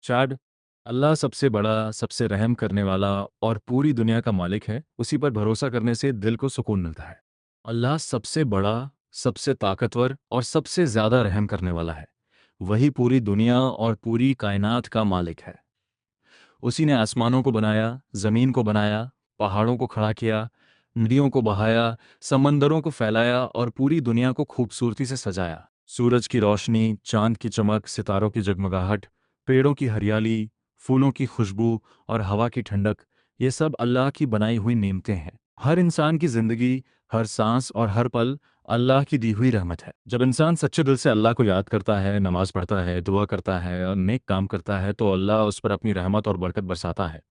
चार, अल्लाह सबसे बड़ा, सबसे रहम करने वाला और पूरी दुनिया का मालिक है। उसी पर भरोसा करने से दिल को सुकून मिलता है। अल्लाह सबसे बड़ा, सबसे ताकतवर और सबसे ज़्यादा रहम करने वाला है। वही पूरी दुनिया और पूरी कायनात का मालिक है। उसी ने आसमानों को बनाया, ज़मीन को बनाया, पहाड़ों को खड़ा किया, नदियों को बहाया, समंदरों को फैलाया और पूरी दुनिया को खूबसूरती से सजाया। सूरज की रोशनी, चांद की चमक, सितारों की जगमगाहट, पेड़ों की हरियाली, फूलों की खुशबू और हवा की ठंडक, ये सब अल्लाह की बनाई हुई नेमतें हैं। हर इंसान की ज़िंदगी, हर सांस और हर पल अल्लाह की दी हुई रहमत है। जब इंसान सच्चे दिल से अल्लाह को याद करता है, नमाज पढ़ता है, दुआ करता है और नेक काम करता है तो अल्लाह उस पर अपनी रहमत और बरकत बरसाता है।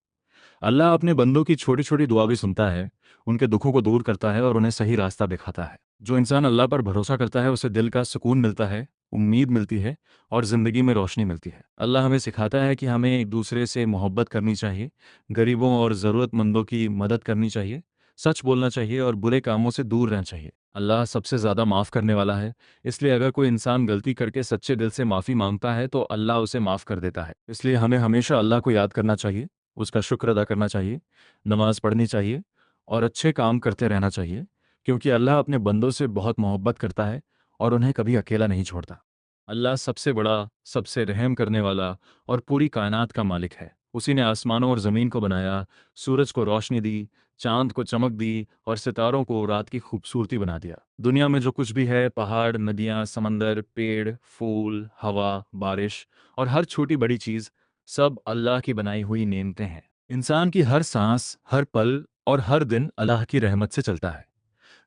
अल्लाह अपने बंदों की छोटी छोटी दुआ भी सुनता है, उनके दुखों को दूर करता है और उन्हें सही रास्ता दिखाता है। जो इंसान अल्लाह पर भरोसा करता है उसे दिल का सुकून मिलता है, उम्मीद मिलती है और ज़िंदगी में रोशनी मिलती है। अल्लाह हमें सिखाता है कि हमें एक दूसरे से मोहब्बत करनी चाहिए, गरीबों और ज़रूरतमंदों की मदद करनी चाहिए, सच बोलना चाहिए और बुरे कामों से दूर रहना चाहिए। अल्लाह सबसे ज़्यादा माफ़ करने वाला है, इसलिए अगर कोई इंसान गलती करके सच्चे दिल से माफ़ी मांगता है तो अल्लाह उसे माफ़ कर देता है। इसलिए हमें हमेशा अल्लाह को याद करना चाहिए, उसका शुक्र अदा करना चाहिए, नमाज पढ़नी चाहिए और अच्छे काम करते रहना चाहिए, क्योंकि अल्लाह अपने बंदों से बहुत मोहब्बत करता है और उन्हें कभी अकेला नहीं छोड़ता। अल्लाह सबसे बड़ा, सबसे रहम करने वाला और पूरी कायनात का मालिक है। उसी ने आसमानों और ज़मीन को बनाया, सूरज को रोशनी दी, चांद को चमक दी और सितारों को रात की खूबसूरती बना दिया। दुनिया में जो कुछ भी है, पहाड़, नदियाँ, समंदर, पेड़, फूल, हवा, बारिश और हर छोटी बड़ी चीज़, सब अल्लाह की बनाई हुई नेमतें हैं। इंसान की हर सांस, हर पल और हर दिन अल्लाह की रहमत से चलता है।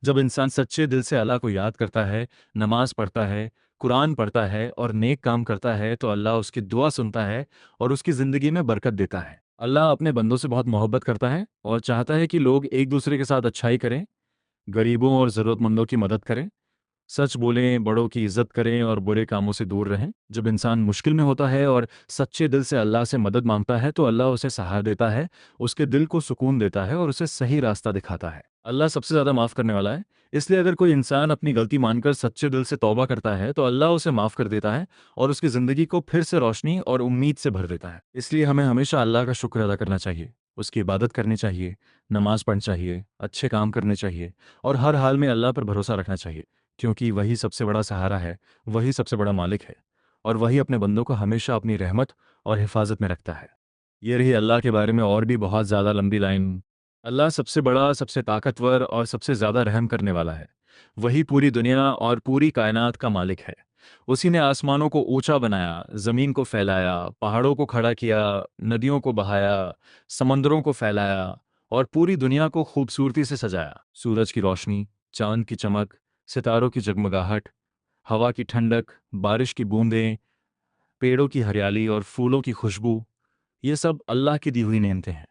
जब इंसान सच्चे दिल से अल्लाह को याद करता है, नमाज पढ़ता है, कुरान पढ़ता है और नेक काम करता है तो अल्लाह उसकी दुआ सुनता है और उसकी ज़िंदगी में बरकत देता है। अल्लाह अपने बंदों से बहुत मोहब्बत करता है और चाहता है कि लोग एक दूसरे के साथ अच्छाई करें, गरीबों और ज़रूरतमंदों की मदद करें, सच बोलें, बड़ों की इज्जत करें और बुरे कामों से दूर रहें। जब इंसान मुश्किल में होता है और सच्चे दिल से अल्लाह से मदद मांगता है तो अल्लाह उसे सहारा देता है, उसके दिल को सुकून देता है और उसे सही रास्ता दिखाता है। अल्लाह सबसे ज़्यादा माफ़ करने वाला है, इसलिए अगर कोई इंसान अपनी गलती मानकर सच्चे दिल से तौबा करता है तो अल्लाह उसे माफ़ कर देता है और उसकी ज़िंदगी को फिर से रोशनी और उम्मीद से भर देता है। इसलिए हमें हमेशा अल्लाह का शुक्र अदा करना चाहिए, उसकी इबादत करनी चाहिए, नमाज पढ़नी चाहिए, अच्छे काम करने चाहिए और हर हाल में अल्लाह पर भरोसा रखना चाहिए, क्योंकि वही सबसे बड़ा सहारा है, वही सबसे बड़ा मालिक है और वही अपने बंदों को हमेशा अपनी रहमत और हिफाजत में रखता है। ये रही अल्लाह के बारे में और भी बहुत ज़्यादा लंबी लाइन। अल्लाह सबसे बड़ा, सबसे ताकतवर और सबसे ज़्यादा रहम करने वाला है। वही पूरी दुनिया और पूरी कायनात का मालिक है। उसी ने आसमानों को ऊंचा बनाया, ज़मीन को फैलाया, पहाड़ों को खड़ा किया, नदियों को बहाया, समंदरों को फैलाया और पूरी दुनिया को खूबसूरती से सजाया। सूरज की रोशनी, चांद की चमक, सितारों की जगमगाहट, हवा की ठंडक, बारिश की बूंदें, पेड़ों की हरियाली और फूलों की खुशबू, ये सब अल्लाह की दी हुई नेमतें हैं।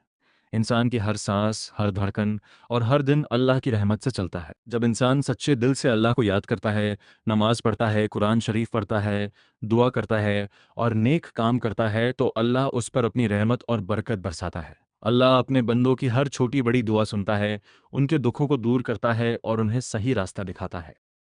इंसान की हर सांस, हर धड़कन और हर दिन अल्लाह की रहमत से चलता है। जब इंसान सच्चे दिल से अल्लाह को याद करता है, नमाज पढ़ता है, कुरान शरीफ पढ़ता है, दुआ करता है और नेक काम करता है तो अल्लाह उस पर अपनी रहमत और बरकत बरसाता है। अल्लाह अपने बंदों की हर छोटी बड़ी दुआ सुनता है, उनके दुखों को दूर करता है और उन्हें सही रास्ता दिखाता है।